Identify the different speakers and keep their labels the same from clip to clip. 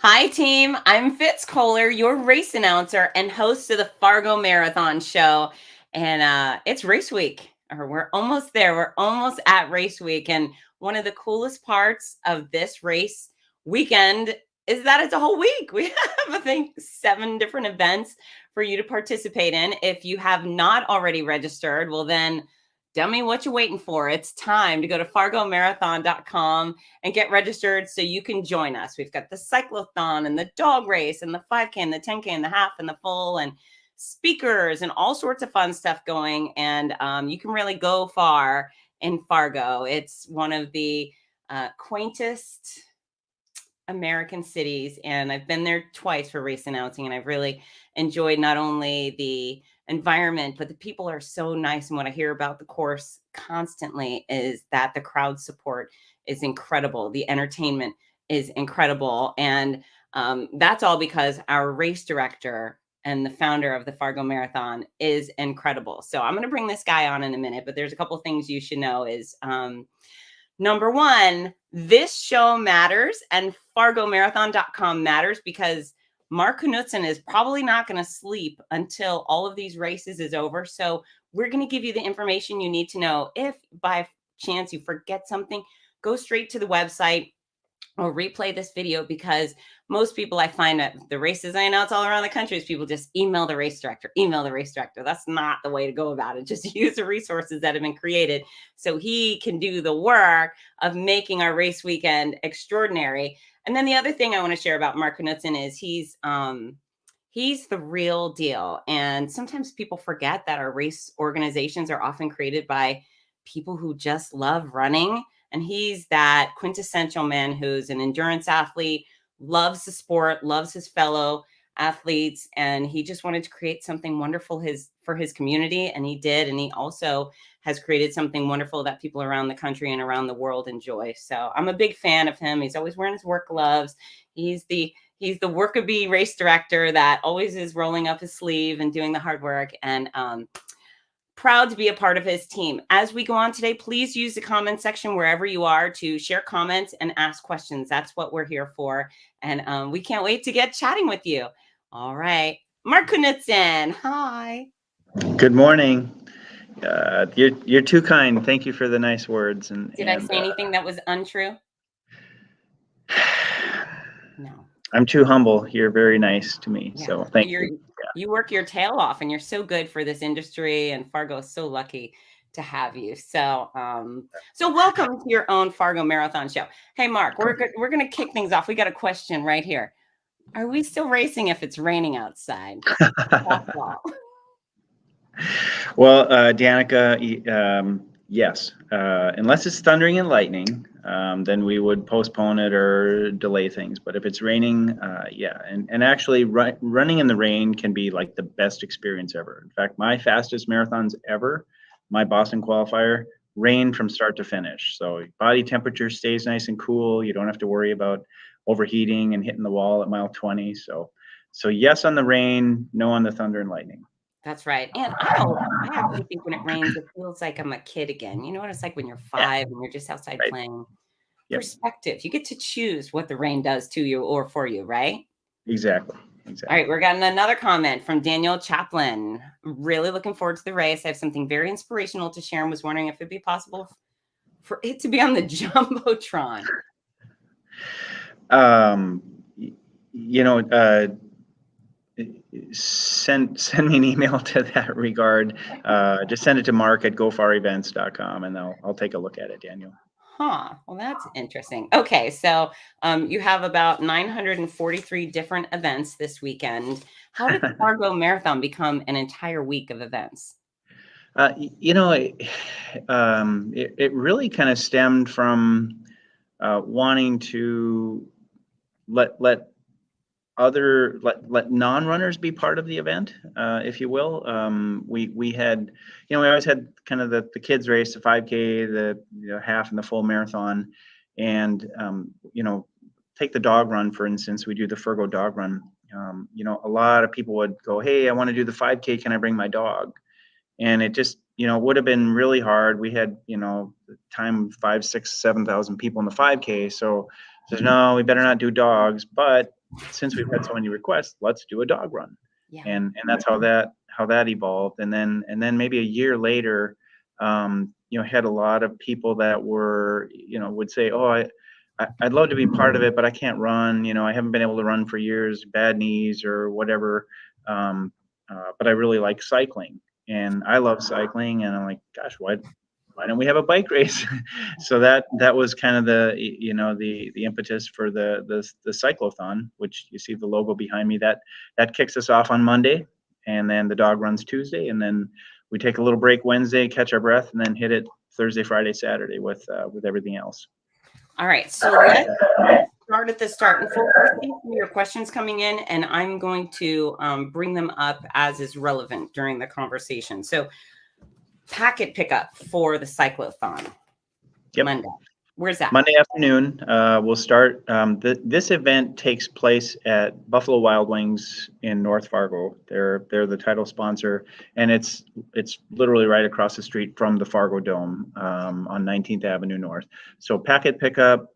Speaker 1: Hi, team. I'm Fitz Koehler, your race announcer and host of the Fargo Marathon show. And it's race week, or we're almost there. We're almost at race week. And one of the coolest parts of this race weekend is that it's a whole week. We have, I think, 7 different events for you to participate in. If you have not already registered, well, then dummy, what you waiting for? It's time to go to fargomarathon.com and get registered so you can join us. We've got the cyclothon and the dog race and the 5K and the 10K and the half and the full and speakers and all sorts of fun stuff going. And you can really go far in Fargo. It's one of the quaintest American cities, and I've been there twice for race announcing, and I've really enjoyed not only the environment, but the people are so nice. And what I hear about the course constantly is that the crowd support is incredible. The entertainment is incredible. And that's all because our race director and the founder of the Fargo Marathon is incredible. So I'm going to bring this guy on in a minute, but there's a couple of things you should know is number one, this show matters and FargoMarathon.com matters because Mark Knutson is probably not going to sleep until all of these races is over. So we're going to give you the information you need to know. If by chance you forget something, go straight to the website or replay this video, because most people I find at the races I announce all around the country is people just email the race director. That's not the way to go about it. Just use the resources that have been created so he can do the work of making our race weekend extraordinary. And then the other thing I want to share about Mark Knutson is he's the real deal. And sometimes people forget that our race organizations are often created by people who just love running. And he's that quintessential man who's an endurance athlete, loves the sport, loves his fellow athletes. And he just wanted to create something wonderful for his community. And he did. And he also has created something wonderful that people around the country and around the world enjoy. So I'm a big fan of him. He's always wearing his work gloves. He's the worker-bee race director that always is rolling up his sleeve and doing the hard work. And proud to be a part of his team. As we go on today, please use the comment section wherever you are to share comments and ask questions. That's what we're here for. And we can't wait to get chatting with you. All right. Mark Knutson, hi.
Speaker 2: Good morning. You're too kind. Thank you for the nice words.
Speaker 1: Did I say anything that was untrue? No.
Speaker 2: I'm too humble. You're very nice to me. Yeah. So thank you.
Speaker 1: You work your tail off and you're so good for this industry, and Fargo is so lucky to have you. So welcome to your own Fargo Marathon show. Hey, Mark, we're going to kick things off. We got a question right here. Are we still racing if it's raining outside?
Speaker 2: Well, Danica, yes. Unless it's thundering and lightning, then we would postpone it or delay things. But if it's raining, yeah. And actually, running in the rain can be like the best experience ever. In fact, my fastest marathons ever, my Boston qualifier, rain from start to finish. So body temperature stays nice and cool. You don't have to worry about overheating and hitting the wall at mile 20. So yes on the rain, no on the thunder and lightning.
Speaker 1: That's right. And I actually think when it rains, it feels like I'm a kid again. You know what it's like when you're 5 and you're just outside playing? Yep. Perspective. You get to choose what the rain does to you or for you, right?
Speaker 2: Exactly.
Speaker 1: All right, we're getting another comment from Daniel Chaplin. Really looking forward to the race. I have something very inspirational to share and was wondering if it'd be possible for it to be on the Jumbotron.
Speaker 2: Send me an email to that regard. Just send it to mark@gofarevents.com and I'll take a look at it, Daniel.
Speaker 1: Huh. Well, that's interesting. Okay, so you have about 943 different events this weekend. How did the Fargo Marathon become an entire week of events?
Speaker 2: It really kind of stemmed from wanting to let non-runners be part of the event, if you will. We had, we always had kind of the kids race, the 5K, the half and the full marathon. And, take the dog run, for instance. We do the Fargo dog run. A lot of people would go, hey, I want to do the 5K. Can I bring my dog? And it just, would have been really hard. We had, the time 5,000, 6,000, 7,000 people in the 5K. So no, we better not do dogs. But since we've had so many requests, let's do a dog run.
Speaker 1: Yeah.
Speaker 2: And that's how that evolved. And then maybe a year later, had a lot of people that were, would say, oh, I'd love to be part of it, but I can't run. I haven't been able to run for years, bad knees or whatever. But I really like cycling, and I love cycling. And I'm like, gosh, why don't we have a bike race? So that was kind of the impetus for the cyclothon, which you see the logo behind me. That kicks us off on Monday, and then the dog runs Tuesday, and then we take a little break Wednesday, catch our breath, and then hit it Thursday, Friday, Saturday with everything else.
Speaker 1: All right, so let's start at the start. And folks, I see some of your questions coming in, and I'm going to bring them up as is relevant during the conversation. So, packet pickup for the cyclothon.
Speaker 2: Yep.
Speaker 1: Monday. Where's that?
Speaker 2: Monday afternoon. We'll start. This event takes place at Buffalo Wild Wings in North Fargo. They're the title sponsor, and it's literally right across the street from the Fargo Dome on 19th Avenue North. So packet pickup,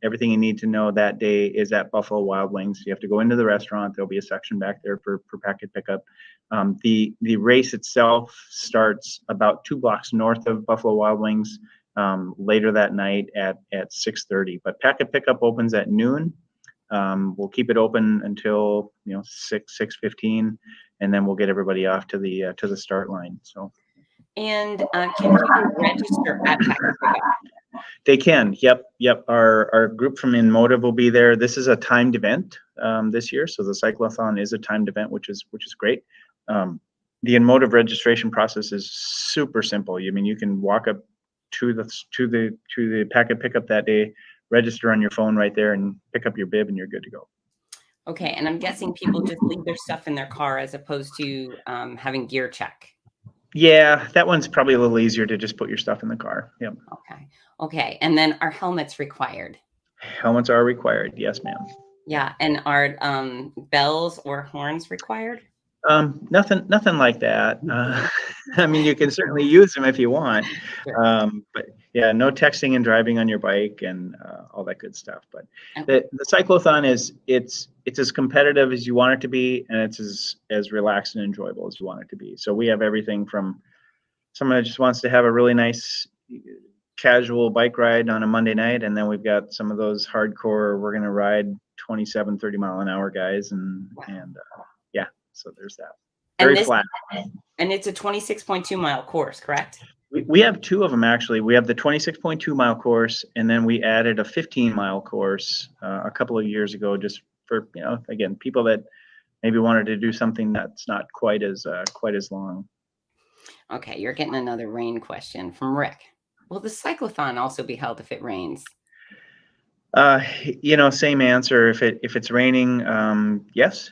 Speaker 2: everything you need to know that day is at Buffalo Wild Wings. You have to go into the restaurant. There'll be a section back there for packet pickup. The race itself starts about 2 blocks north of Buffalo Wild Wings. Later that night at 6:30, but packet pickup opens at noon. We'll keep it open until 6:15, and then we'll get everybody off to the start line. So,
Speaker 1: and can people register at packet pickup?
Speaker 2: They can. Yep. Our group from InMotive will be there. This is a timed event this year, so the cyclothon is a timed event, which is great. The InMotive registration process is super simple. I mean, you can walk up to the packet pickup that day, register on your phone right there, and pick up your bib, and you're good to go.
Speaker 1: Okay, and I'm guessing people just leave their stuff in their car as opposed to having gear check.
Speaker 2: Yeah, that one's probably a little easier to just put your stuff in the car. Yep.
Speaker 1: Okay, and then are helmets required?
Speaker 2: Helmets are required. Yes, ma'am.
Speaker 1: Yeah, and are bells or horns required?
Speaker 2: Nothing like that. I mean, you can certainly use them if you want,
Speaker 1: Sure.
Speaker 2: but yeah, no texting and driving on your bike and all that good stuff. But
Speaker 1: Okay.
Speaker 2: the cyclothon it's as competitive as you want it to be, and it's as relaxed and enjoyable as you want it to be. So we have everything from someone that just wants to have a really nice casual bike ride on a Monday night, and then we've got some of those hardcore, we're going to ride 27, 30 mile an hour guys, and yeah. So there's that. Very flat.
Speaker 1: And it's a 26.2 mile course, correct?
Speaker 2: We have 2 of them, actually. We have the 26.2 mile course, and then we added a 15 mile course a couple of years ago, just for, again, people that maybe wanted to do something that's not quite as long.
Speaker 1: Okay, you're getting another rain question from Rick. Will the cyclothon also be held if it rains?
Speaker 2: Same answer. If it's raining, yes.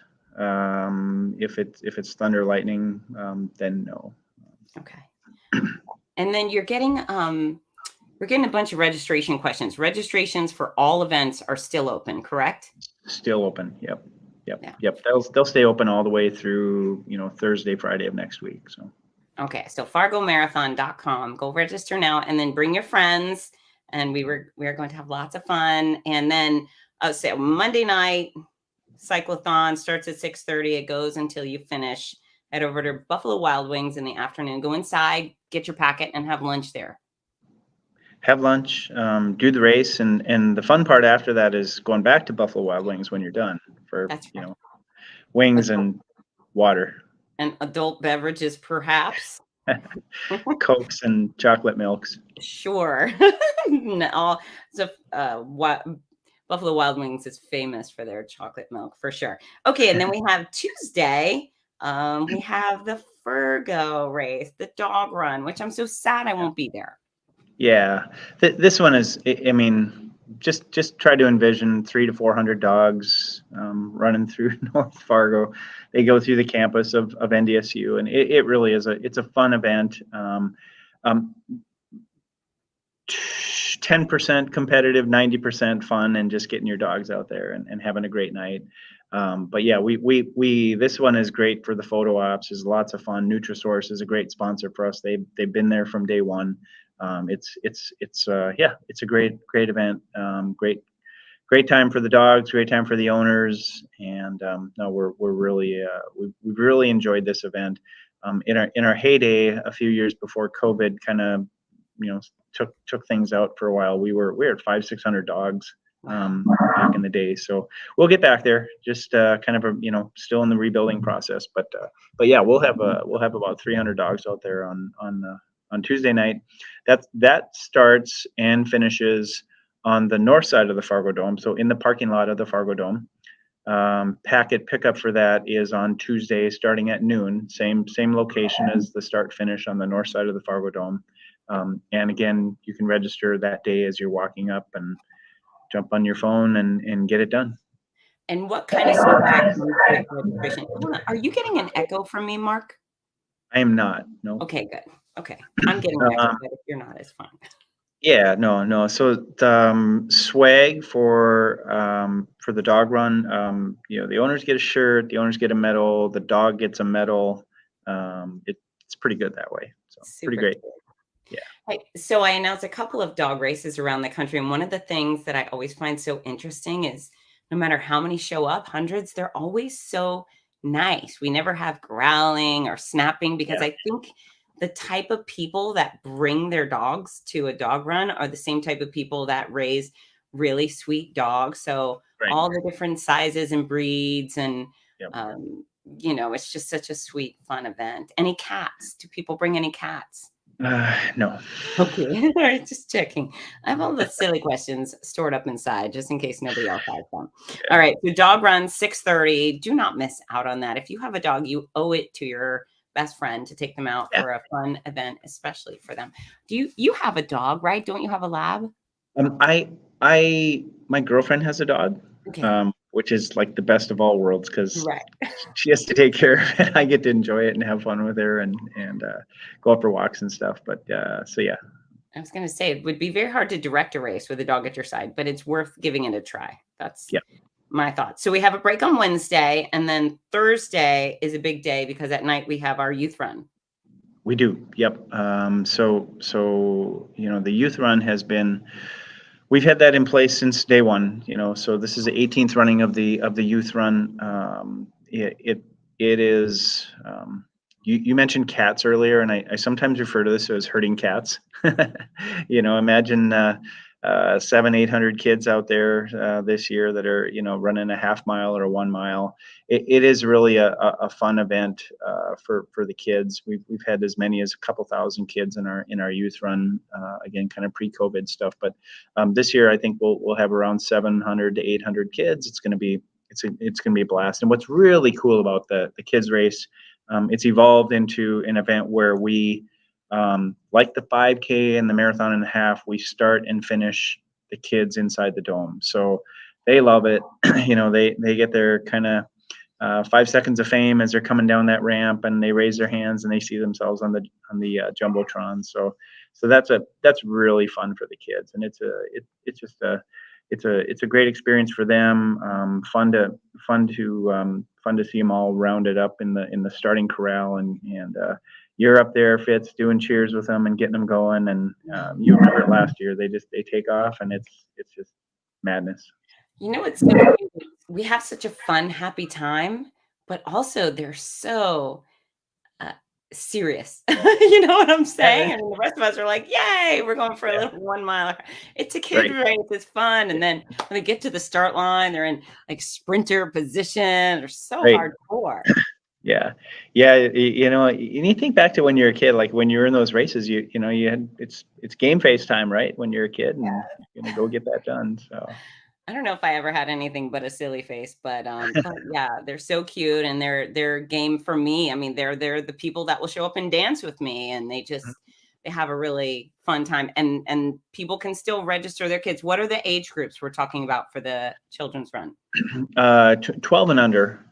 Speaker 2: If it's thunder, lightning, then no.
Speaker 1: Okay. And then we're getting a bunch of registration questions. Registrations for all events are still open, correct? Still
Speaker 2: open. Yep. They'll stay open all the way through Thursday, Friday of next week. So.
Speaker 1: Okay, so fargomarathon.com. Go register now, and then bring your friends. And we are going to have lots of fun. And then so Monday night. Cyclothon starts at 6:30. It goes until you finish. Head over to Buffalo Wild Wings in the afternoon. Go inside, get your packet, and have lunch there.
Speaker 2: Have lunch, do the race, and the fun part after that is going back to Buffalo Wild Wings when you're done for wings and water
Speaker 1: and adult beverages, perhaps.
Speaker 2: Cokes and chocolate milks.
Speaker 1: Sure. Buffalo Wild Wings is famous for their chocolate milk, for sure. Okay, and then we have Tuesday. We have the Fargo race, the dog run, which I'm so sad I won't be there.
Speaker 2: Yeah, this one is. I mean, just try to envision 300 to 400 dogs running through North Fargo. They go through the campus of NDSU, and it really is a fun event. 10% competitive, 90% fun, and just getting your dogs out there and having a great night. But yeah, we this one is great for the photo ops. There's lots of fun. Nutrisource is a great sponsor for us. They've been there from day one. It's a great event. great time for the dogs, great time for the owners, and no, we're really we've really enjoyed this event. In our heyday, a few years before COVID kind of took things out for a while, we were at 500-600 dogs back in the day. So we'll get back there. Just kind of still in the rebuilding process, but yeah, we'll have about 300 dogs out there on Tuesday night. That starts and finishes on the north side of the Fargo Dome, so in the parking lot of the Fargo Dome. Packet pickup for that is on Tuesday starting at noon, same location as the start finish on the north side of the Fargo Dome. And again, you can register that day as you're walking up and jump on your phone and get it done.
Speaker 1: And what kind of swag do you get for registration? Are you getting an echo from me, Mark?
Speaker 2: I am not. No.
Speaker 1: Okay, good. Okay, I'm getting an echo, but if you're not, it's fine.
Speaker 2: Yeah, no. So the swag for the dog run, the owners get a shirt, the owners get a medal, the dog gets a medal. It's pretty good that way. So
Speaker 1: Super
Speaker 2: pretty great.
Speaker 1: Cool.
Speaker 2: Yeah.
Speaker 1: So I announced a couple of dog races around the country, and one of the things that I always find so interesting is no matter how many show up, hundreds, they're always so nice. We never have growling or snapping because I think the type of people that bring their dogs to a dog run are the same type of people that raise really sweet dogs. So all the different sizes and breeds and, it's just such a sweet, fun event. Any cats? Do people bring any cats?
Speaker 2: No.
Speaker 1: Okay. All right. Just checking. I have all the silly questions stored up inside just in case nobody else has them. Yeah. All right. So dog run 6:30. Do not miss out on that. If you have a dog, you owe it to your best friend to take them out for a fun event, especially for them. Do you have a dog, right? Don't you have a lab?
Speaker 2: My girlfriend has a dog. Okay. Which is like the best of all worlds because she has to take care of it. I get to enjoy it and have fun with her and go up for walks and stuff. But so yeah.
Speaker 1: I was going to say it would be very hard to direct a race with a dog at your side, but it's worth giving it a try. That's my thoughts. So we have a break on Wednesday, and then Thursday is a big day because at night we have our youth run.
Speaker 2: We do. Yep. So the youth run has been. We've had that in place since day one, so this is the 18th running of the youth run. It is, you mentioned cats earlier, and I sometimes refer to this as herding cats. Imagine 700-800 kids out there this year that are, running a half mile or a 1 mile. It is really a fun event for the kids. We've had as many as a couple thousand kids in our youth run, again, kind of pre-COVID stuff. But this year, I think we'll have around 700 to 800 kids. It's going to be a blast. And what's really cool about the kids race, it's evolved into an event where we, like the 5K and the marathon and a half, we start and finish the kids inside the dome. So they love it. They get their kind of 5 seconds of fame as they're coming down that ramp, and they raise their hands and they see themselves on the jumbotron. So that's really fun for the kids, and it's a great experience for them. Fun to see them all rounded up in the starting corral, and you're up there, Fitz, doing cheers with them and getting them going. And you remember it last year. They take off, and it's just madness.
Speaker 1: It's so cute. We have such a fun, happy time, but also they're so serious. You know what I'm saying? And the rest of us are like, yay, we're going for a little 1 mile. It's a kid race. It's fun. And then when they get to the start line, they're in like sprinter position. They're so hardcore.
Speaker 2: Yeah. And you think back to when you're a kid, like when you're in those races, you had it's game face time, right? When you're a kid, and you're gonna go get that done. So
Speaker 1: I don't know if I ever had anything but a silly face, but yeah, they're so cute, and they're game for me. I mean, they're the people that will show up and dance with me, and they have a really fun time, and people can still register their kids. What are the age groups we're talking about for the children's run?
Speaker 2: 12 and under.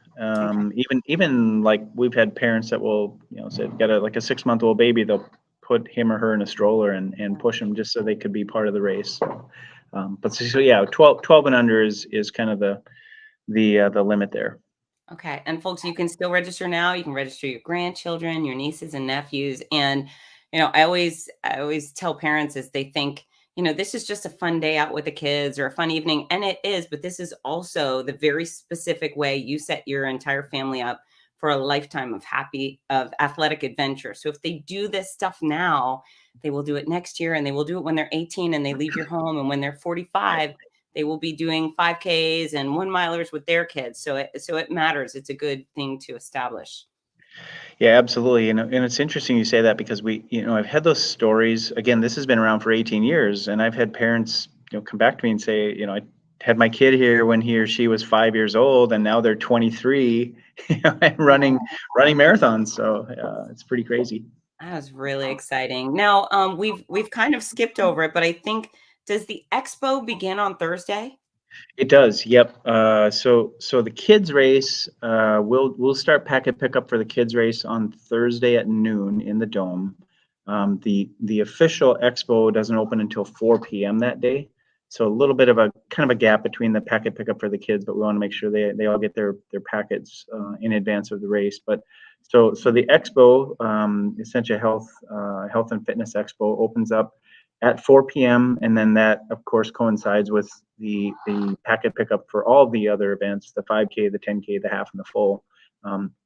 Speaker 2: Even like we've had parents that will, say got a 6-month-old baby, they'll put him or her in a stroller and push them just so they could be part of the race. But so yeah, 12 and under is kind of the limit there.
Speaker 1: Okay. And folks, you can still register now. You can register your grandchildren, your nieces and nephews. And, I always tell parents as they think, this is just a fun day out with the kids or a fun evening. And it is, but this is also the very specific way you set your entire family up for a lifetime of athletic adventure. So if they do this stuff now, they will do it next year, and they will do it when they're 18 and they leave your home. And when they're 45, they will be doing 5Ks and 1-milers with their kids. So it matters. It's a good thing to establish.
Speaker 2: Yeah, absolutely. And it's interesting you say that, because I've had those stories. Again, this has been around for 18 years, and I've had parents, come back to me and say, I had my kid here when he or she was 5 years old, and now they're 23, and running marathons. So it's pretty crazy.
Speaker 1: That was really exciting. Now, we've kind of skipped over it, but I think, does the expo begin on Thursday?
Speaker 2: It does. Yep. So the kids race, we'll start packet pickup for the kids race on Thursday at noon in the dome. The official expo doesn't open until 4 p.m. that day. So a little bit of a kind of a gap between the packet pickup for the kids, but we want to make sure they all get their packets in advance of the race. But so the expo, Essentia Health and Fitness Expo, opens up at 4 p.m. and then that, of course, coincides with the packet pickup for all the other events: the 5K, the 10K, the half, and the full,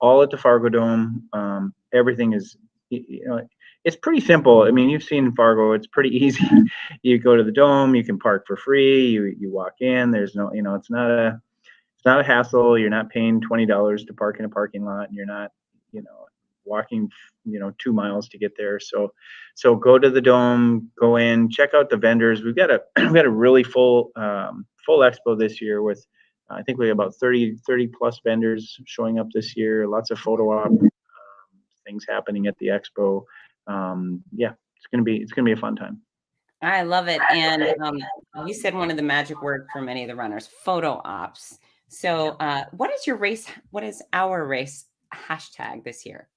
Speaker 2: all at the Fargo Dome. Everything is, it's pretty simple. I mean, you've seen Fargo; it's pretty easy. You go to the dome, you can park for free. You walk in. There's no, it's not a hassle. You're not paying $20 to park in a parking lot, and you're not, walking, 2 miles to get there. So go to the dome, go in, check out the vendors. We've got a really full expo this year with, I think we have about 30 plus vendors showing up this year. Lots of photo op things happening at the expo. Yeah, it's gonna be a fun time.
Speaker 1: I love it. And you said one of the magic words for many of the runners: photo ops. So, what is our race hashtag this year?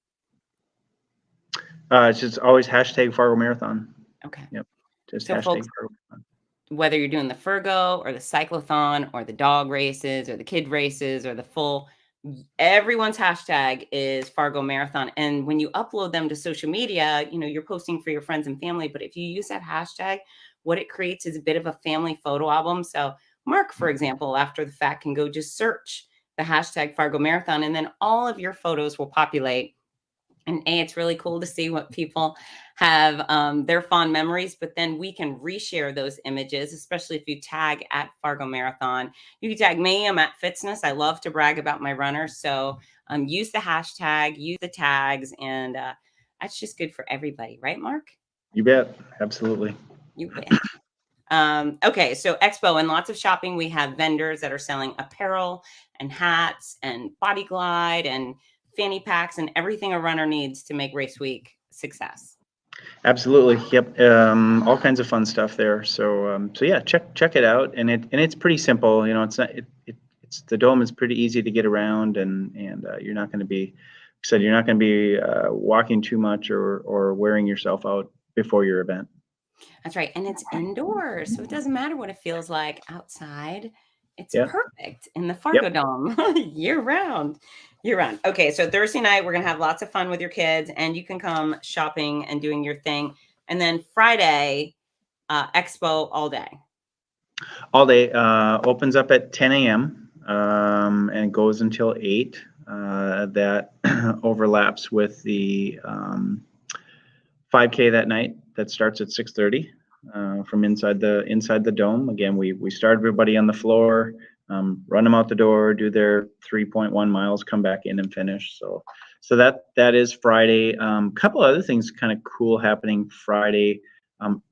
Speaker 2: It's just always hashtag Fargo Marathon.
Speaker 1: Okay.
Speaker 2: Yep. Just
Speaker 1: So,
Speaker 2: hashtag
Speaker 1: folks,
Speaker 2: Fargo Marathon.
Speaker 1: whether you're doing the Fargo or the cyclothon or the dog races or the kid races or the full, everyone's hashtag is Fargo Marathon. And when you upload them to social media, you're posting for your friends and family. But if you use that hashtag, what it creates is a bit of a family photo album. So Mark, for example, after the fact, can go just search the hashtag Fargo Marathon, and then all of your photos will populate. And it's really cool to see what people have, their fond memories, but then we can reshare those images, especially if you tag at Fargo Marathon. You can tag me, I'm at Fitzness. I love to brag about my runners. So use the hashtag, use the tags, and that's just good for everybody. Right, Mark?
Speaker 2: You bet. Absolutely.
Speaker 1: You bet. Okay, so expo and lots of shopping. We have vendors that are selling apparel and hats and body glide and fanny packs and everything a runner needs to make race week a success.
Speaker 2: Absolutely. Yep. All kinds of fun stuff there. So yeah, check it out. And it's pretty simple. It's not, it's the dome is pretty easy to get around, and you're not going to be, walking too much or wearing yourself out before your event.
Speaker 1: That's right. And it's indoors, so it doesn't matter what it feels like outside. It's
Speaker 2: Yeah.
Speaker 1: perfect in the Fargo Dome year round. Year round. Okay, so Thursday night, we're going to have lots of fun with your kids, and you can come shopping and doing your thing. And then Friday, expo all day.
Speaker 2: All day. Opens up at 10 a.m. And goes until 8. That overlaps with the 5K that night. That starts at 6:30 from inside the dome. Again, we start everybody on the floor, run them out the door, do their 3.1 miles, come back in and finish. So that is Friday. Couple other things kind of cool happening Friday.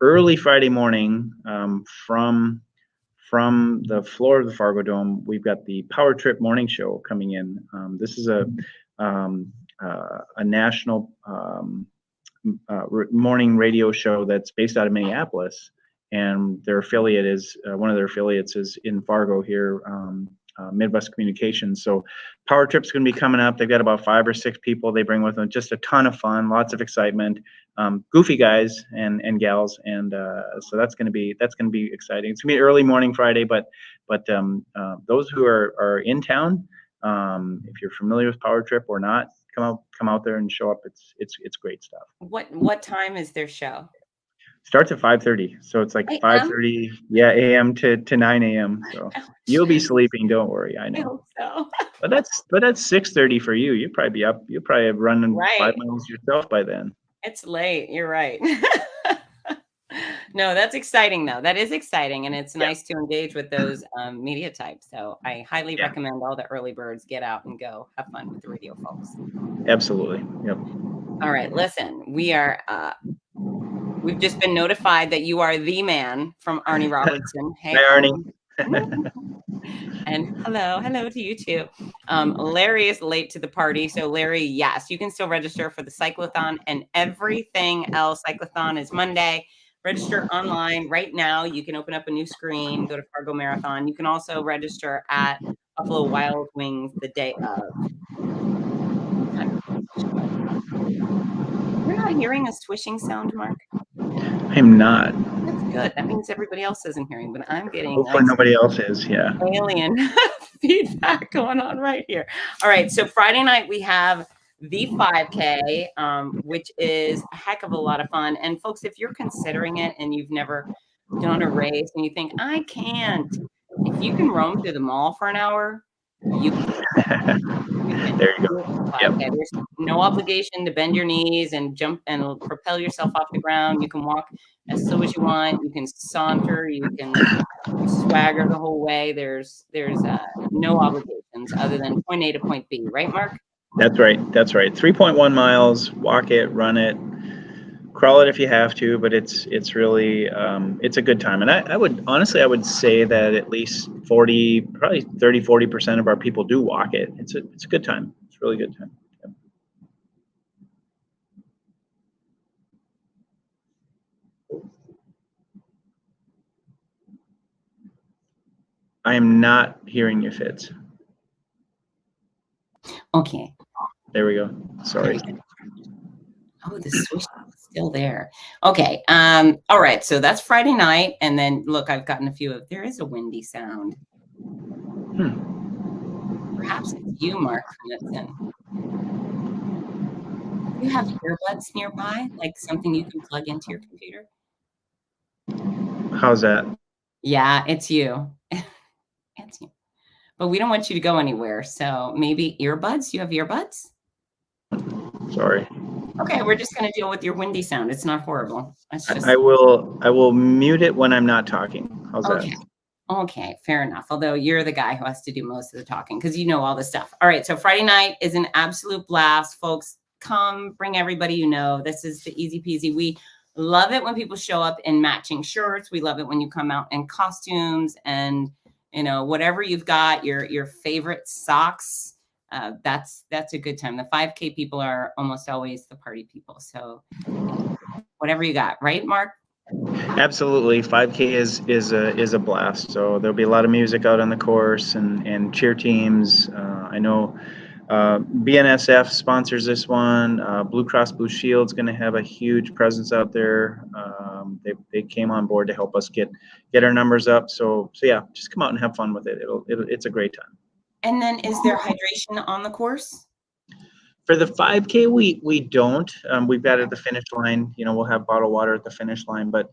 Speaker 2: Early Friday morning, from the floor of the Fargo Dome, we've got the Power Trip morning show coming in. This is a national morning radio show that's based out of Minneapolis, and their affiliate is one of their affiliates is in Fargo here, Midwest Communications. So Power Trip's going to be coming up. They've got about 5 or 6 people they bring with them. Just a ton of fun, lots of excitement, goofy guys and gals, and so that's going to be exciting. It's going to be early morning Friday, but those who are in town, if you're familiar with Power Trip or not, come out there and show up. It's great stuff.
Speaker 1: What time is their show?
Speaker 2: Starts at 5:30, so it's like
Speaker 1: AM?
Speaker 2: 5:30, yeah, a.m. to 9 a.m. So you'll be sleeping. Don't worry, I
Speaker 1: I
Speaker 2: know.
Speaker 1: hope so.
Speaker 2: But that's 6:30 for you. You'll probably be up. You'll probably have running 5
Speaker 1: Right.
Speaker 2: miles yourself by then.
Speaker 1: It's late. You're right. No, that's exciting though. That is exciting, and it's
Speaker 2: Yeah,
Speaker 1: nice to engage with those media types. So I highly
Speaker 2: yeah,
Speaker 1: recommend all the early birds get out and go have fun with the radio folks.
Speaker 2: absolutely. Yep.
Speaker 1: All right, listen, we've just been notified that you are the man from Arnie Robertson. Hey,
Speaker 2: Hi, Arnie.
Speaker 1: Arnie. And hello to you too. Larry is late to the party. So Larry, yes, you can still register for the cyclothon and everything else. Cyclothon is Monday. Register online right now. You can open up a new screen, go to Fargo Marathon. You can also register at Buffalo Wild Wings the day of. You're not hearing a swishing sound, Mark?
Speaker 2: I'm not.
Speaker 1: That's good. That means everybody else isn't hearing, but I'm getting
Speaker 2: Hopefully
Speaker 1: like
Speaker 2: nobody else is. Yeah.
Speaker 1: alien feedback going on right here. All right. So Friday night we have the 5K, which is a heck of a lot of fun. And folks, if you're considering it and you've never done a race and you think, I can't, if you can roam through the mall for an hour, you can
Speaker 2: There you
Speaker 1: do
Speaker 2: go.
Speaker 1: the
Speaker 2: Yep.
Speaker 1: 5K. There's no obligation to bend your knees and jump and propel yourself off the ground. You can walk as slow as you want. You can saunter. You can swagger the whole way. There's no obligations other than point A to point B, right, Mark?
Speaker 2: That's right. That's right. 3.1 miles. Walk it, run it, crawl it if you have to. But it's really it's a good time. And I would honestly, I would say that at least 40, probably 30-40% of our people do walk it. It's a good time. It's a really good time. Yep. I am not hearing you, Fitz.
Speaker 1: Okay.
Speaker 2: There we go. Sorry.
Speaker 1: Oh, the swish is still there. Okay. All right. So that's Friday night. And then look, I've gotten a few of there is a windy sound. Perhaps it's you, Mark Knutson. Do you have earbuds nearby? Like something you can plug into your computer?
Speaker 2: How's that?
Speaker 1: Yeah, it's you. It's you. But we don't want you to go anywhere. So maybe earbuds? You have earbuds?
Speaker 2: Sorry.
Speaker 1: Okay, we're just going to deal with your windy sound. It's not horrible. It's just
Speaker 2: I will mute it when I'm not talking. How's
Speaker 1: okay.
Speaker 2: that?
Speaker 1: Okay, fair enough. Although you're the guy who has to do most of the talking because you know all this stuff. All right, so Friday night is an absolute blast, folks. Come, bring everybody you know. This is the easy peasy. We love it when people show up in matching shirts. We love it when you come out in costumes and whatever you've got, your favorite socks. That's a good time. The 5K people are almost always the party people. So whatever you got, right, Mark?
Speaker 2: Absolutely. 5K is a blast. So there'll be a lot of music out on the course and cheer teams. I know BNSF sponsors this one. Blue Cross Blue Shield's going to have a huge presence out there. They came on board to help us get our numbers up. So yeah, just come out and have fun with it. It's a great time.
Speaker 1: And then is there hydration on the course?
Speaker 2: For the 5K, we don't. We've got at the finish line. We'll have bottled water at the finish line, but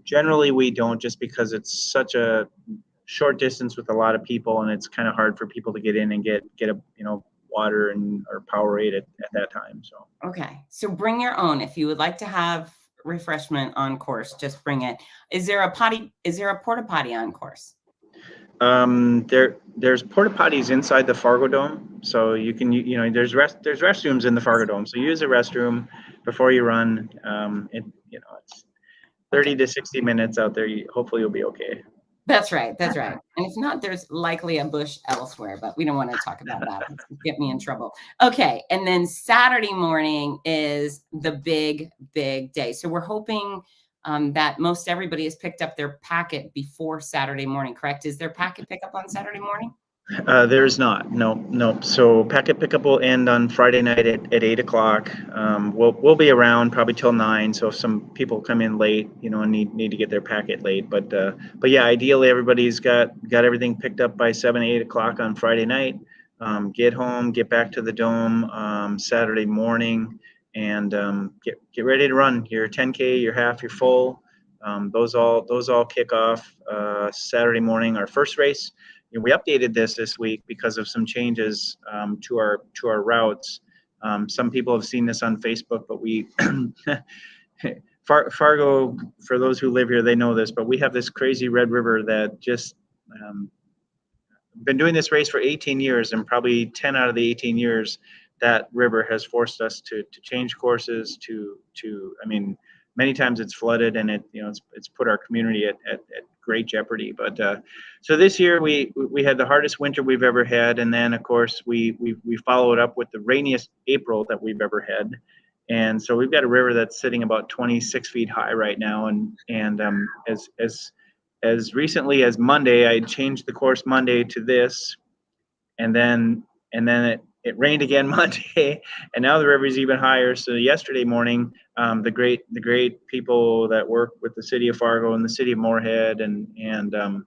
Speaker 2: generally we don't, just because it's such a short distance with a lot of people, and it's kind of hard for people to get in and get a water or Powerade at that time. So
Speaker 1: okay, so bring your own if you would like to have refreshment on course. Just bring it. Is there a porta potty on course?
Speaker 2: There's porta potties inside the Fargo Dome, so you can there's restrooms in the Fargo Dome, so use a restroom before you run. It's 30 to 60 minutes out there. Hopefully you'll be okay.
Speaker 1: That's right. And if not, there's likely a bush elsewhere, but we don't want to talk about that. Get me in trouble. Okay, and then Saturday morning is the big day. So we're hoping that most everybody has picked up their packet before Saturday morning, correct? Is there packet pickup on Saturday morning?
Speaker 2: There's not. No. So packet pickup will end on Friday night at 8 o'clock. We'll be around probably till 9. So if some people come in late, and need to get their packet late, but yeah, ideally everybody's got everything picked up by 7, 8 o'clock on Friday night. Get home, get back to the dome Saturday morning, and get ready to run your 10K, your half, your full. Those all kick off Saturday morning. Our first race, we updated this week because of some changes to our routes. Some people have seen this on Facebook, but we Fargo, for those who live here, they know this, but we have this crazy Red River that just been doing this race for 18 years, and probably 10 out of the 18 years, that river has forced us to change courses. I mean, many times it's flooded, and it's put our community at great jeopardy. But so this year we had the hardest winter we've ever had, and then of course we followed up with the rainiest April that we've ever had. And so we've got a river that's sitting about 26 feet high right now, and as recently as Monday, I changed the course Monday to this, and then it rained again Monday, and now the river is even higher. So yesterday morning, the great people that work with the city of Fargo and the city of Moorhead and the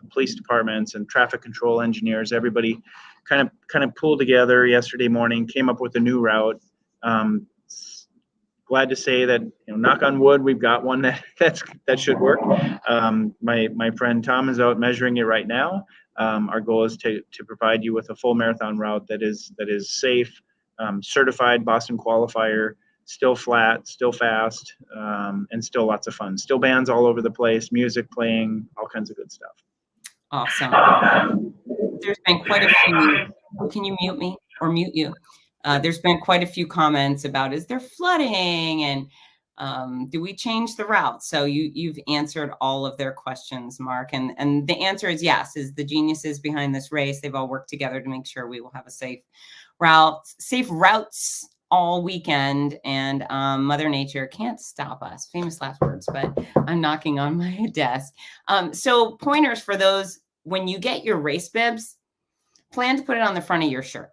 Speaker 2: police departments and traffic control engineers, everybody kind of pulled together yesterday morning, came up with a new route. Glad to say that, knock on wood, we've got one that should work. My friend Tom is out measuring it right now. Our goal is to provide you with a full marathon route that is safe, certified Boston qualifier, still flat, still fast, and still lots of fun. Still bands all over the place, music playing, all kinds of good stuff.
Speaker 1: Awesome. There's been quite a few. Oh, can you mute me or mute you? There's been quite a few comments about, is there flooding, and do we change the route? So you've answered all of their questions, Mark, and the answer is yes. Is the geniuses behind this race, they've all worked together to make sure we will have a safe routes all weekend, and Mother Nature can't stop us. Famous last words, but I'm knocking on my desk. So pointers for those: when you get your race bibs, plan to put it on the front of your shirt.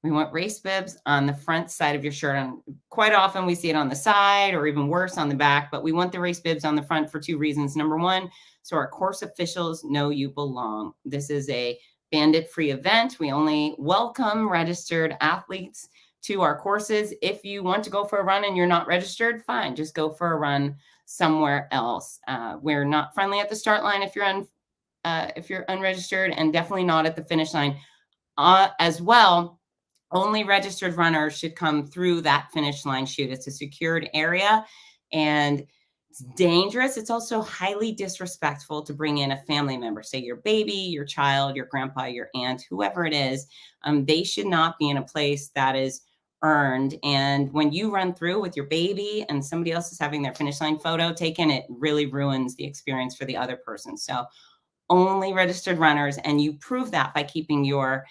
Speaker 1: We want race bibs on the front side of your shirt. And quite often we see it on the side, or even worse, on the back, but we want the race bibs on the front for two reasons. Number one, so our course officials know you belong. This is a bandit-free event. We only welcome registered athletes to our courses. If you want to go for a run and you're not registered, fine, just go for a run somewhere else. We're not friendly at the start line if you're unregistered, and definitely not at the finish line. As well, only registered runners should come through that finish line chute. It's a secured area, and it's dangerous. It's also highly disrespectful to bring in a family member, say your baby, your child, your grandpa, your aunt, whoever it is. They should not be in a place that is earned. And when you run through with your baby and somebody else is having their finish line photo taken, it really ruins the experience for the other person. So only registered runners, and you prove that by keeping your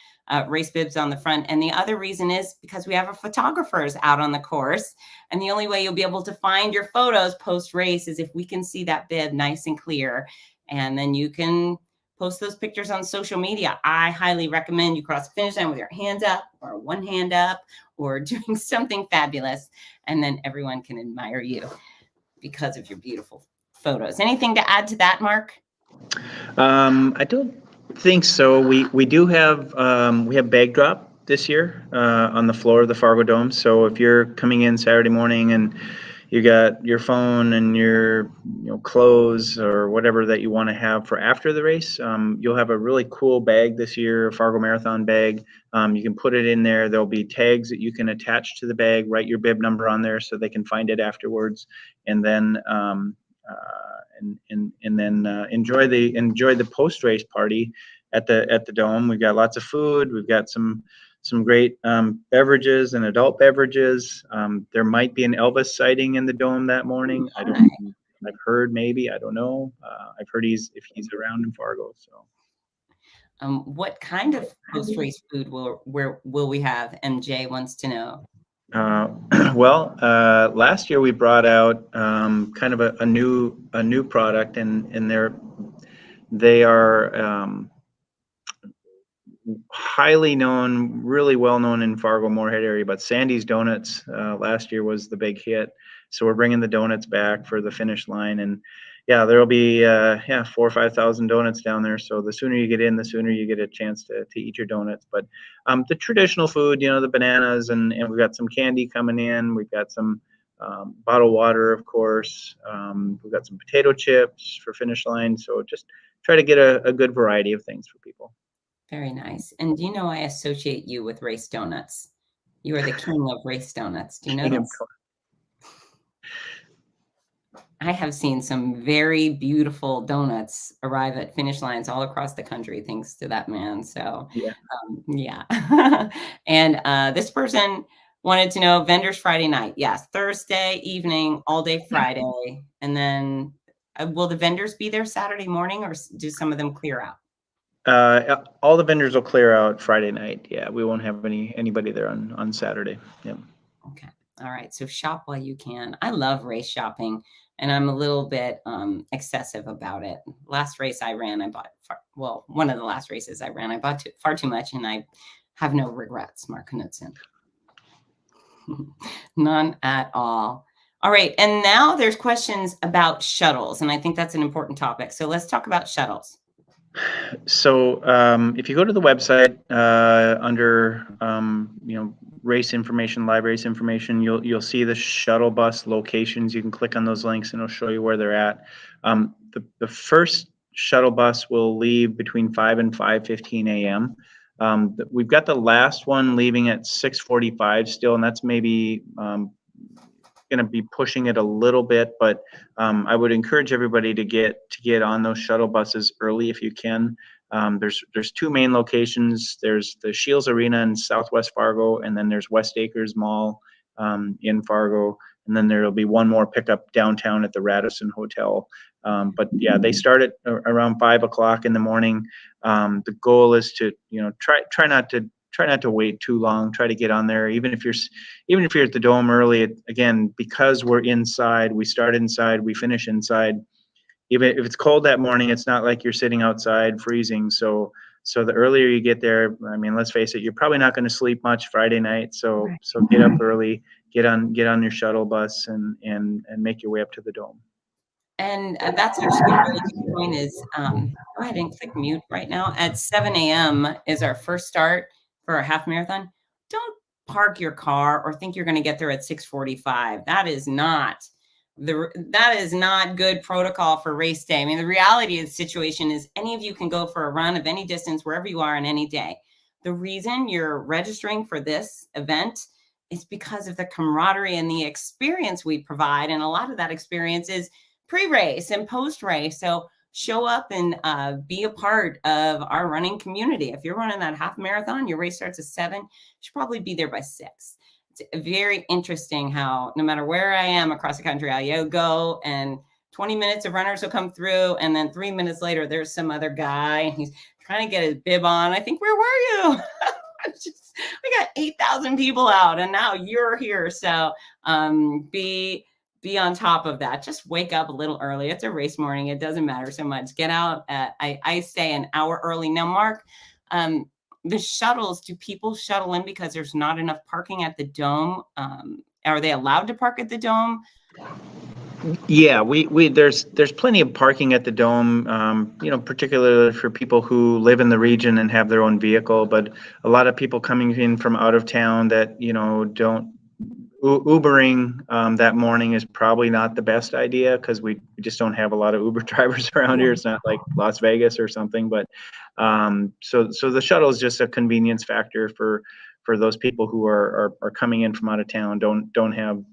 Speaker 1: race bibs on the front. And the other reason is because we have our photographers out on the course, and the only way you'll be able to find your photos post-race is if we can see that bib nice and clear, and then you can post those pictures on social media. I highly recommend you cross the finish line with your hands up, or one hand up, or doing something fabulous, and then everyone can admire you because of your beautiful photos. Anything to add to that, Mark?
Speaker 2: I don't think so. We do have we have bag drop this year on the floor of the Fargo Dome. So if you're coming in Saturday morning and you got your phone and your clothes or whatever that you want to have for after the race, you'll have a really cool bag this year, a Fargo Marathon bag. You can put it in there. There'll be tags that you can attach to the bag, write your bib number on there so they can find it afterwards, and then enjoy the post race party at the Dome. We've got lots of food. We've got some great beverages and adult beverages. There might be an Elvis sighting in the Dome that morning. I've heard, maybe, I don't know. I've heard if he's around in Fargo. So
Speaker 1: what kind of post race food will we have? MJ wants to know.
Speaker 2: Well, last year we brought out kind of a new product, and they are highly known, really well known in Fargo Moorhead area. But Sandy's Donuts last year was the big hit, so we're bringing the donuts back for the finish line, and yeah, there'll be 4,000 or 5,000 donuts down there. So the sooner you get in, the sooner you get a chance to eat your donuts. But the traditional food, the bananas, and we've got some candy coming in. We've got some bottled water, of course. We've got some potato chips for finish line. So just try to get a good variety of things for people.
Speaker 1: Very nice. And I associate you with race donuts. You are the king of race donuts. Do you know this? I have seen some very beautiful donuts arrive at finish lines all across the country, thanks to that man. So,
Speaker 2: Yeah.
Speaker 1: yeah. And this person wanted to know vendors Friday night. Yes, Thursday evening, all day Friday. And then will the vendors be there Saturday morning, or do some of them clear out?
Speaker 2: All the vendors will clear out Friday night. Yeah, we won't have anybody there on Saturday. Yeah.
Speaker 1: Okay. All right. So shop while you can. I love race shopping, and I'm a little bit excessive about it. Last race I ran, I bought one of the last races I ran, I bought far too much, and I have no regrets, Mark Knutson. None at all. All right. And now there's questions about shuttles, and I think that's an important topic. So let's talk about shuttles.
Speaker 2: So if you go to the website under race information, live race information, you'll see the shuttle bus locations. You can click on those links and it'll show you where they're at. The first shuttle bus will leave between 5 and 5:15 a.m. We've got the last one leaving at 6:45 still, and that's maybe going to be pushing it a little bit, but I would encourage everybody to get on those shuttle buses early if you can. There's two main locations. There's the Shields Arena in Southwest Fargo, and then there's West Acres Mall in Fargo, and then there'll be one more pickup downtown at the Radisson Hotel. But yeah, they start at around 5 o'clock in the morning. The goal is to try not to wait too long. Try to get on there, even if you're at the dome early. Again, because we're inside, we start inside, we finish inside. Even if it's cold that morning, it's not like you're sitting outside freezing. So the earlier you get there, I mean, let's face it, you're probably not going to sleep much Friday night. So get up early, get on your shuttle bus, and make your way up to the dome.
Speaker 1: And that's actually a really good point. Go ahead and click mute right now. At 7 a.m. is our first start for a half marathon. Don't park your car or think you're going to get there at 6:45. That is not good protocol for race day. I mean, the reality of the situation is any of you can go for a run of any distance wherever you are on any day. The reason you're registering for this event is because of the camaraderie and the experience we provide. And a lot of that experience is pre-race and post-race. So show up and be a part of our running community. If you're running that half marathon, your race starts at 7, you should probably be there by 6. It's very interesting how no matter where I am across the country, I'll go and 20 minutes of runners will come through. And then 3 minutes later, there's some other guy and he's trying to get his bib on. I think, where were you? We got 8,000 people out and now you're here. So be on top of that. Just wake up a little early. It's a race morning. It doesn't matter so much. Get out I say an hour early. Now, Mark, the shuttles, do people shuttle in because there's not enough parking at the dome? Are they allowed to park at the dome?
Speaker 2: Yeah, there's plenty of parking at the dome, particularly for people who live in the region and have their own vehicle. But a lot of people coming in from out of town that don't Ubering that morning is probably not the best idea because we just don't have a lot of Uber drivers around here. It's not like Las Vegas or something, but so the shuttle is just a convenience factor for those people who are coming in from out of town, don't have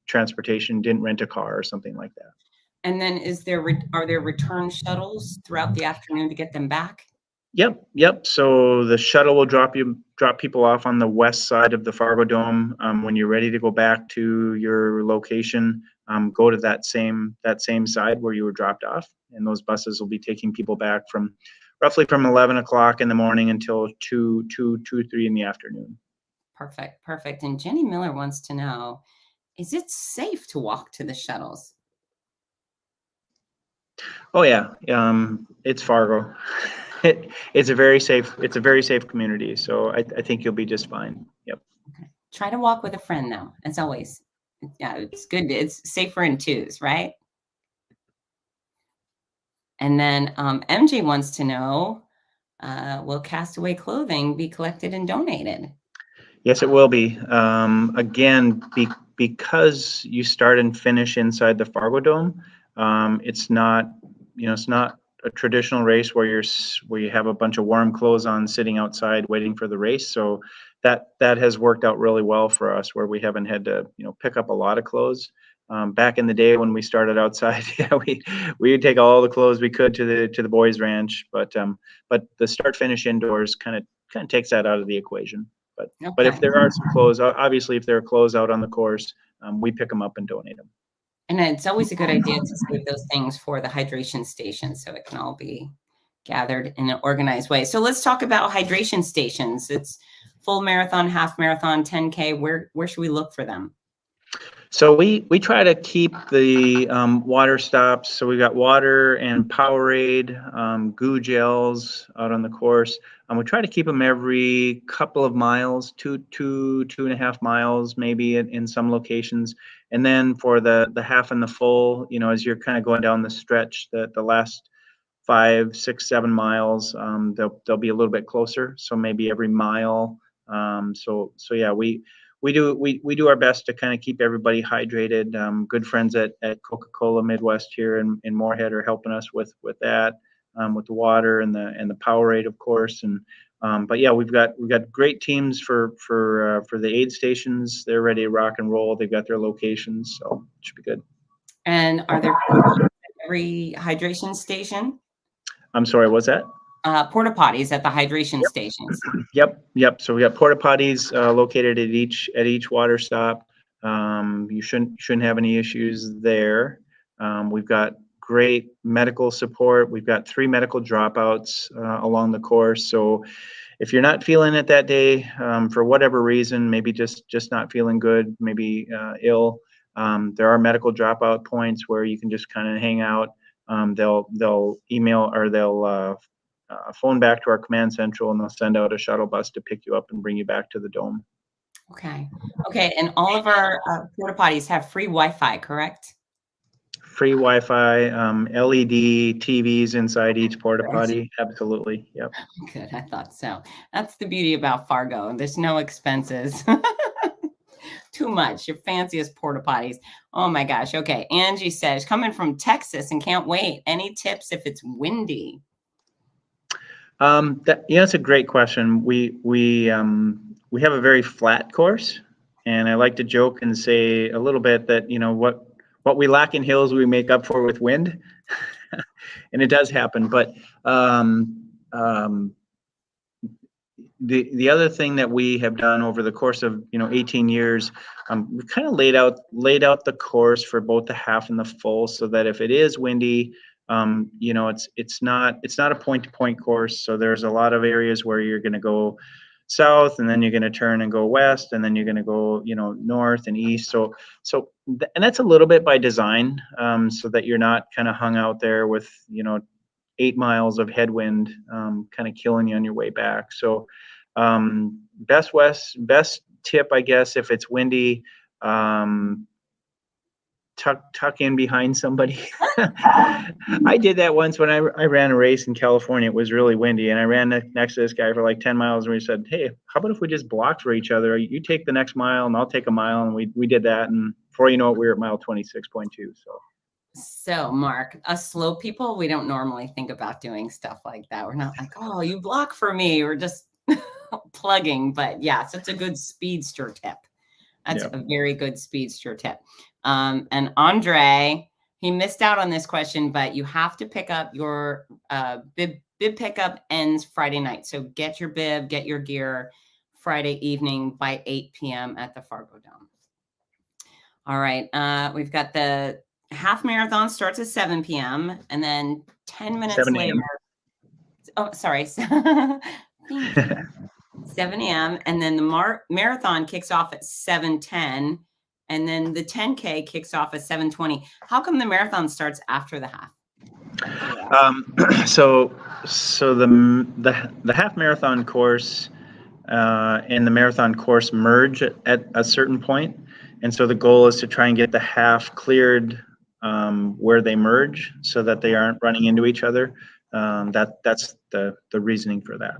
Speaker 2: transportation, didn't rent a car or something like that.
Speaker 1: And then are there return shuttles throughout the afternoon to get them back?
Speaker 2: Yep. So the shuttle will drop people off on the west side of the Fargo Dome. When you're ready to go back to your location, go to that same side where you were dropped off, and those buses will be taking people back roughly from 11 o'clock in the morning until 2, 3 in the afternoon.
Speaker 1: Perfect. And Jenny Miller wants to know, is it safe to walk to the shuttles?
Speaker 2: Oh yeah, it's Fargo. It's a very safe community, so I think you'll be just fine. Yep.
Speaker 1: Okay. Try to walk with a friend though, as always. Yeah, it's good. It's safer in twos, right? And then MJ wants to know, will Castaway clothing be collected and donated?
Speaker 2: Yes, it will be. Again, because you start and finish inside the Fargo Dome, it's not, it's not a traditional race where where you have a bunch of warm clothes on sitting outside waiting for the race. So that has worked out really well for us, where we haven't had to, pick up a lot of clothes. Back in the day when we started outside, yeah, we would take all the clothes we could to the boys' ranch, but the start finish indoors kind of takes that out of the equation. But if
Speaker 1: Okay.
Speaker 2: there are some clothes, obviously, if there are clothes out on the course, we pick them up and donate them.
Speaker 1: And it's always a good idea to save those things for the hydration station so it can all be gathered in an organized way. So let's talk about hydration stations. It's full marathon, half marathon, 10K. Where should we look for them?
Speaker 2: So we try to keep the water stops. So we've got water and Powerade, goo gels out on the course. We try to keep them every couple of miles, two and a half miles, maybe in some locations. And then for the half and the full, as you're kind of going down the stretch, the last 5, 6, 7 miles, they'll be a little bit closer. So maybe every mile. So yeah, we do our best to kind of keep everybody hydrated. Good friends at Coca-Cola Midwest here in Moorhead are helping us with that, with the water and the Powerade, of course. And but yeah, we've got great teams for the aid stations. They're ready to rock and roll. They've got their locations, so it should be good.
Speaker 1: And are there porta potties at every hydration station?
Speaker 2: I'm sorry, what's that?
Speaker 1: Porta potties at the hydration stations.
Speaker 2: Yep. So we got porta potties located at each water stop. You shouldn't have any issues there. We've got great medical support. We've got 3 medical dropouts along the course. So if you're not feeling it that day, for whatever reason, maybe just not feeling good, maybe ill, there are medical dropout points where you can just kind of hang out. They'll email or they'll phone back to our command central, and they'll send out a shuttle bus to pick you up and bring you back to the dome.
Speaker 1: Okay. And all of our porta potties have free Wi-Fi, correct?
Speaker 2: Free Wi-Fi, LED TVs inside each porta potty. Absolutely. Yep.
Speaker 1: Good. I thought so. That's the beauty about Fargo. There's no expenses. Too much. Your fanciest porta potties. Oh my gosh. Okay. Angie says, coming from Texas and can't wait. Any tips if it's windy?
Speaker 2: That's a great question. We have a very flat course, and I like to joke and say a little bit that what we lack in hills we make up for with wind, and it does happen. But the other thing that we have done over the course of 18 years, we kind of laid out the course for both the half and the full, so that if it is windy, it's not a point-to-point course. So there's a lot of areas where you're going to go south, and then you're going to turn and go west, and then you're going to go north and east. And that's a little bit by design, so that you're not kind of hung out there with 8 miles of headwind kind of killing you on your way back. So best tip, I guess, if it's windy, tuck in behind somebody. I did that once when I ran a race in California. It was really windy, and I ran next to this guy for like 10 miles, and we said, hey, how about if we just blocked for each other? You take the next mile and I'll take a mile, and we did that, and before you know it, we were at mile 26.2.
Speaker 1: So Mark, us slow people, we don't normally think about doing stuff like that. We're not like, oh, you block for me. We're just plugging. But yeah, so it's a good speedster tip. That's a very good speedster tip. And Andre, he missed out on this question, but you have to pick up your bib pickup ends Friday night. So get your bib, get your gear Friday evening by 8 p.m. at the Fargo Dome. All right. We've got the half marathon starts at 7 p.m. and then 10 minutes later. Oh, sorry. 7 a.m. And then the marathon kicks off at 7:10. And then the 10K kicks off at 7:20. How come the marathon starts after the half?
Speaker 2: So the half marathon course and the marathon course merge at a certain point. And so the goal is to try and get the half cleared where they merge so that they aren't running into each other. That's the reasoning for that.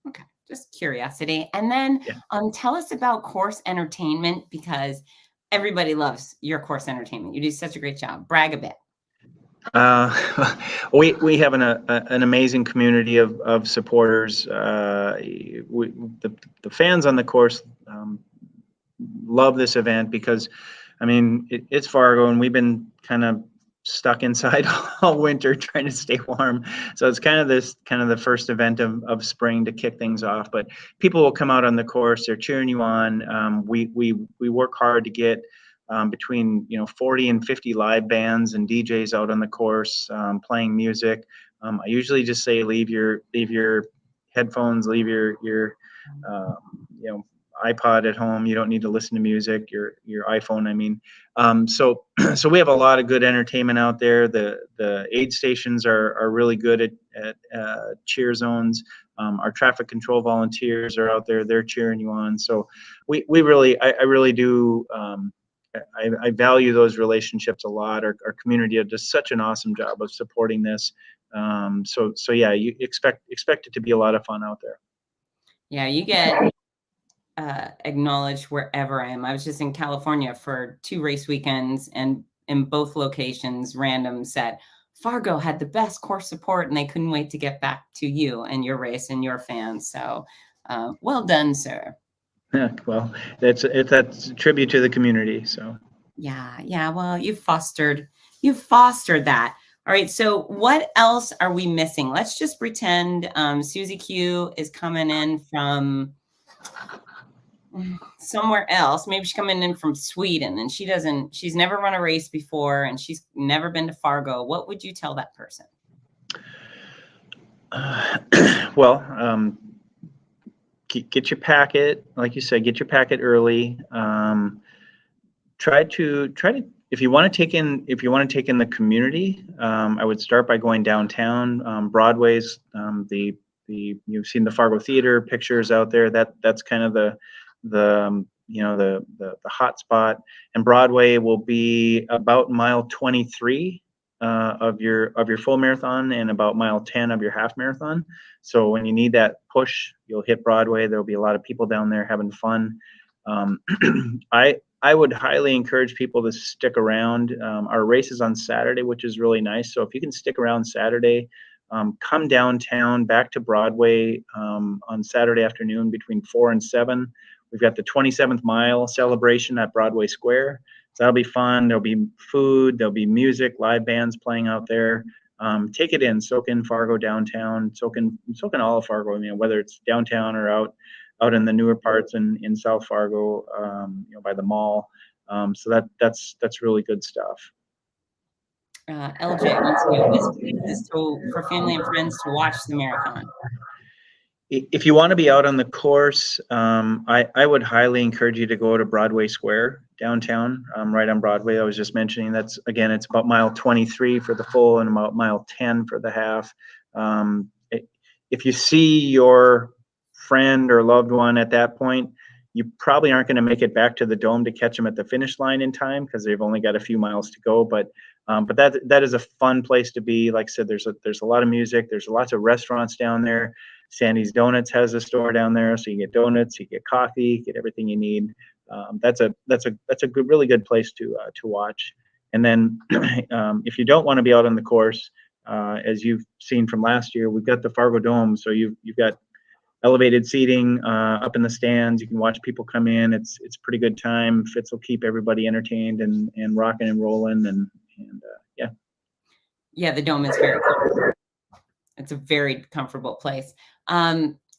Speaker 1: Okay, just curiosity. And then
Speaker 2: Yeah.
Speaker 1: tell us about course entertainment, because everybody loves your course entertainment. You do such a great job. Brag a bit.
Speaker 2: We have an amazing community of supporters. The fans on the course love this event because, I mean, it's Fargo, and we've been kind of stuck inside all winter trying to stay warm. So it's kind of the first event of spring to kick things off. But people will come out on the course; they're cheering you on. We work hard to get between 40 and 50 live bands and DJs out on the course playing music. I usually just say leave your headphones, leave your iPod at home. You don't need to listen to music. Your iPhone, I mean. So we have a lot of good entertainment out there. The aid stations are really good at cheer zones. Our traffic control volunteers are out there. They're cheering you on. So I really do. I value those relationships a lot. Our community does such an awesome job of supporting this. So yeah, you expect it to be a lot of fun out there.
Speaker 1: Yeah, you get acknowledged wherever I am. I was just in California for 2 race weekends, and in both locations, random said Fargo had the best course support, and they couldn't wait to get back to you and your race and your fans. So well done, sir.
Speaker 2: Yeah, well, that's a tribute to the community. So
Speaker 1: Yeah. Well, you've fostered that. All right. So what else are we missing? Let's just pretend Susie Q is coming in from somewhere else. Maybe she's coming in from Sweden, and she's never run a race before, and she's never been to Fargo. What would you tell that person?
Speaker 2: Well, get your packet, like you said, get your packet early. Try to if you want to take in the community, I would start by going downtown. Broadway's you've seen the Fargo Theater pictures out there. That's kind of the hot spot. And Broadway will be about mile 23 of your full marathon and about mile 10 of your half marathon. So when you need that push, you'll hit Broadway. There'll be a lot of people down there having fun. I would highly encourage people to stick around. Our race is on Saturday, which is really nice. So if you can stick around Saturday, come downtown back to Broadway on Saturday afternoon between 4 and 7. We've got the 27th mile celebration at Broadway Square. So that'll be fun. There'll be food, there'll be music, live bands playing out there. Take it in, soak in Fargo downtown, soak in all of Fargo. Whether it's downtown or out in the newer parts in South Fargo, by the mall. So that's really good stuff.
Speaker 1: LJ wants to know, best places for family and friends to watch the marathon.
Speaker 2: If you want to be out on the course, I would highly encourage you to go to Broadway Square downtown, right on Broadway. I was just mentioning it's about mile 23 for the full and about mile 10 for the half. If you see your friend or loved one at that point, you probably aren't going to make it back to the dome to catch them at the finish line in time because they've only got a few miles to go. But that is a fun place to be. Like I said, there's a lot of music. There's lots of restaurants down there. Sandy's Donuts has a store down there, so you get donuts, you get coffee, you get everything you need. That's a good, really good place to watch. And then if you don't want to be out on the course, as you've seen from last year, we've got the Fargo Dome, so you've got elevated seating up in the stands. You can watch people come in. It's a pretty good time. Fitz will keep everybody entertained and rocking and rolling and yeah.
Speaker 1: Yeah, the Dome is very comfortable. It's a very comfortable place.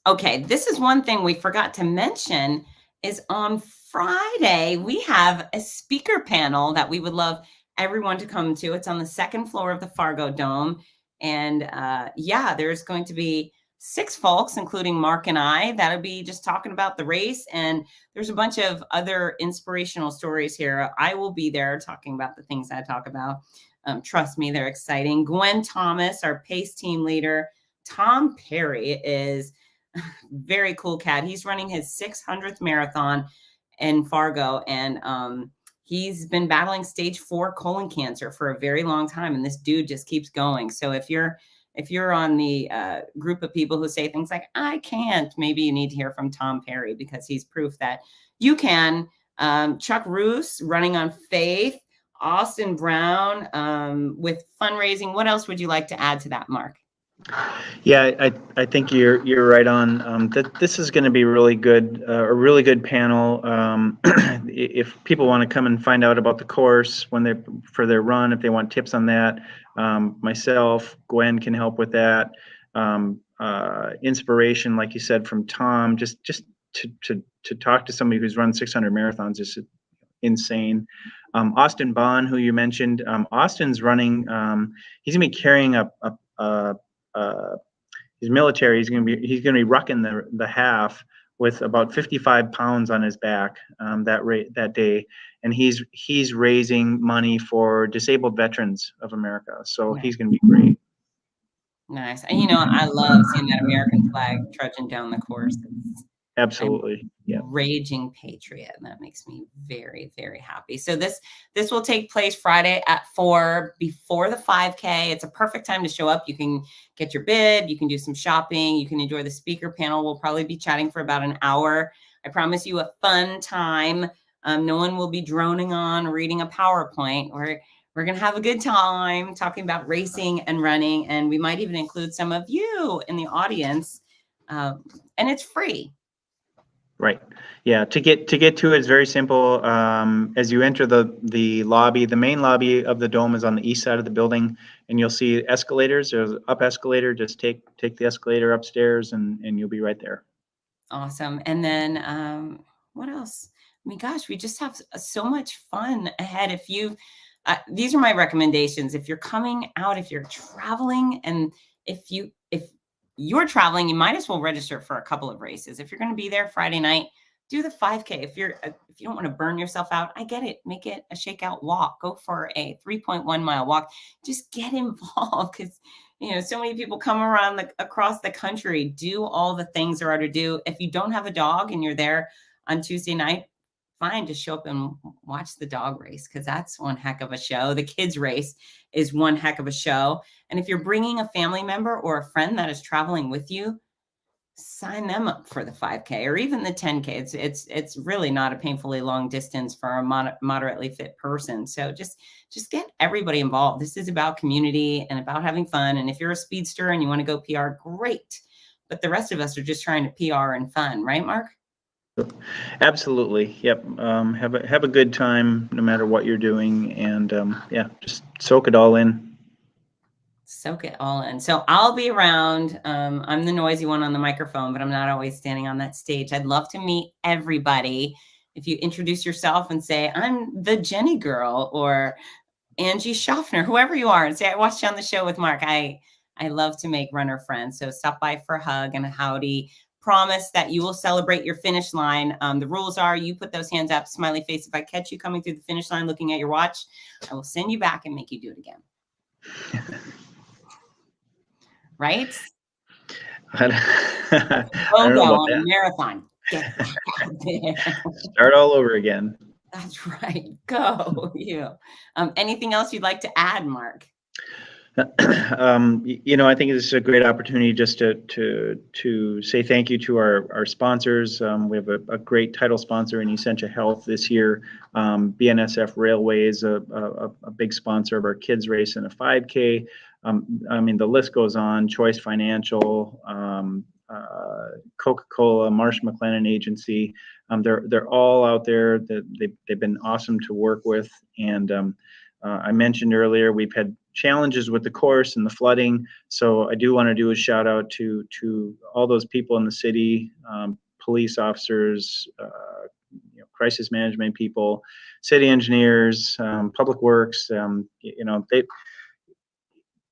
Speaker 1: Okay, this is one thing we forgot to mention is on Friday, we have a speaker panel that we would love everyone to come to. It's on the second floor of the Fargo Dome. And there's going to be 6 folks, including Mark and I, that'll be just talking about the race. And there's a bunch of other inspirational stories here. I will be there talking about the things I talk about. Trust me, they're exciting. Gwen Thomas, our pace team leader. Tom Perry is a very cool cat. He's running his 600th marathon in Fargo. And he's been battling stage 4 colon cancer for a very long time, and this dude just keeps going. So if you're on the group of people who say things like, I can't, maybe you need to hear from Tom Perry, because he's proof that you can. Chuck Roos, running on faith. Austin Brown, with fundraising. What else would you like to add to that, Mark?
Speaker 2: Yeah, I think you're right on. That this is going to be really good, a really good panel. If people want to come and find out about the course for their run, if they want tips on that, myself, Gwen can help with that. Inspiration, like you said, from Tom, just to talk to somebody who's run 600 marathons is insane. Austin Bond, who you mentioned, Austin's running. He's gonna be carrying he's military. He's gonna be rucking the half with about 55 pounds on his back that day, and he's raising money for disabled veterans of America. So he's gonna be great.
Speaker 1: Nice. And I love seeing that American flag trudging down the course.
Speaker 2: Absolutely. Yeah.
Speaker 1: Raging patriot. And that makes me very, very happy. So this will take place Friday at 4 before the 5K. It's a perfect time to show up. You can get your bib, you can do some shopping, you can enjoy the speaker panel. We'll probably be chatting for about an hour. I promise you a fun time. No one will be droning on reading a PowerPoint. We're going to have a good time talking about racing and running, and we might even include some of you in the audience. And it's free.
Speaker 2: Right. Yeah. To get to it is very simple. As you enter the lobby, the main lobby of the dome is on the east side of the building, and you'll see escalators. There's an up escalator. Just take the escalator upstairs, and you'll be right there.
Speaker 1: Awesome. And then what else? I mean, gosh, we just have so much fun ahead. If you, these are my recommendations. If you're coming out, if you're traveling, and if you're traveling, you might as well register for a couple of races. If you're going to be there Friday night, do the 5K. If you don't want to burn yourself out, I get it. Make it a shakeout walk. Go for a 3.1 mile walk. Just get involved, because so many people come around across the country, do all the things there are to do. If you don't have a dog and you're there on Tuesday night, fine, just show up and watch the dog race, because that's one heck of a show. The kids race is one heck of a show. And if you're bringing a family member or a friend that is traveling with you, sign them up for the 5K or even the 10K. It's really not a painfully long distance for a moderately fit person. So just get everybody involved. This is about community and about having fun. And if you're a speedster and you want to go PR, great. But the rest of us are just trying to PR and fun, right, Mark?
Speaker 2: Absolutely. Yep. Have a good time no matter what you're doing, and yeah, just soak it all in.
Speaker 1: Soak it all in. So I'll be around. I'm the noisy one on the microphone, but I'm not always standing on that stage. I'd love to meet everybody. If you introduce yourself and say, I'm the Jenny girl or Angie Schaffner, whoever you are, and say, I watched you on the show with Mark. I love to make runner friends. So stop by for a hug and a howdy. Promise that you will celebrate your finish line. The rules are you put those hands up, smiley face. If I catch you coming through the finish line looking at your watch, I will send you back and make you do it again. Right?
Speaker 2: I don't know about that.
Speaker 1: Marathon. Get back out there.
Speaker 2: Start all over again.
Speaker 1: That's right. Go you. Anything else you'd like to add, Mark?
Speaker 2: I think this is a great opportunity just to say thank you to our sponsors. We have a great title sponsor in Essentia Health this year. BNSF Railways, a big sponsor of our kids race and a 5K. I mean, the list goes on. Choice Financial, Coca-Cola, Marsh McLennan Agency. They're all out there. They've been awesome to work with. And I mentioned earlier we've had challenges with the course and the flooding. So I do want to do a shout out to all those people in the city, police officers, crisis management people, city engineers, public works.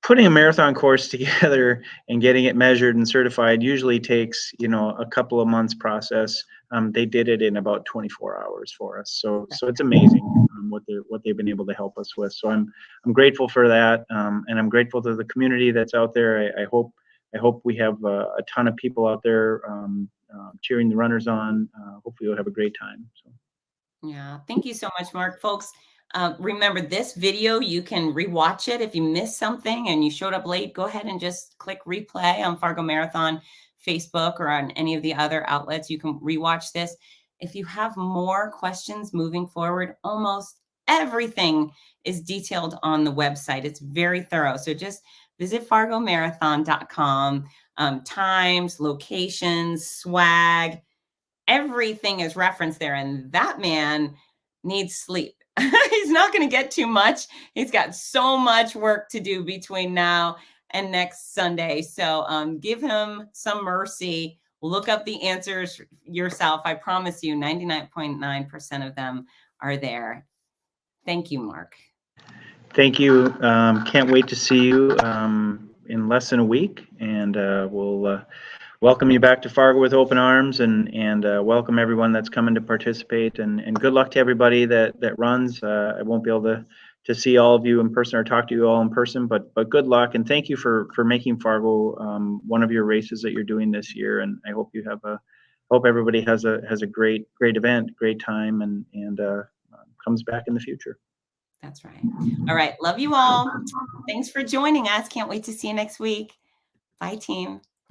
Speaker 2: Putting a marathon course together and getting it measured and certified usually takes, a couple of months process. They did it in about 24 hours for us. So it's amazing what they've been able to help us with. So I'm grateful for that. And I'm grateful to the community that's out there. I hope we have a ton of people out there cheering the runners on. Hopefully we'll have a great time. So.
Speaker 1: Yeah. Thank you so much, Mark. Folks, remember this video, you can rewatch it. If you missed something and you showed up late, go ahead and just click replay on Fargo Marathon Facebook or on any of the other outlets. You can rewatch this. If you have more questions moving forward, almost everything is detailed on the website. It's very thorough. So just visit fargomarathon.com. Times, locations, swag, everything is referenced there. And that man needs sleep. He's not going to get too much. He's got so much work to do between now and next Sunday. So give him some mercy. Look up the answers yourself. I promise you, 99.9% of them are there. Thank you, Mark.
Speaker 2: Thank you. Can't wait to see you in less than a week, and we'll welcome you back to Fargo with open arms, and welcome everyone that's coming to participate, and good luck to everybody that runs. I won't be able to see all of you in person or talk to you all in person, but good luck, and thank you for making Fargo one of your races that you're doing this year. And I hope you have hope everybody has a great event, great time, and comes back in the future.
Speaker 1: That's right. All right. Love you all. Thanks for joining us. Can't wait to see you next week. Bye, team.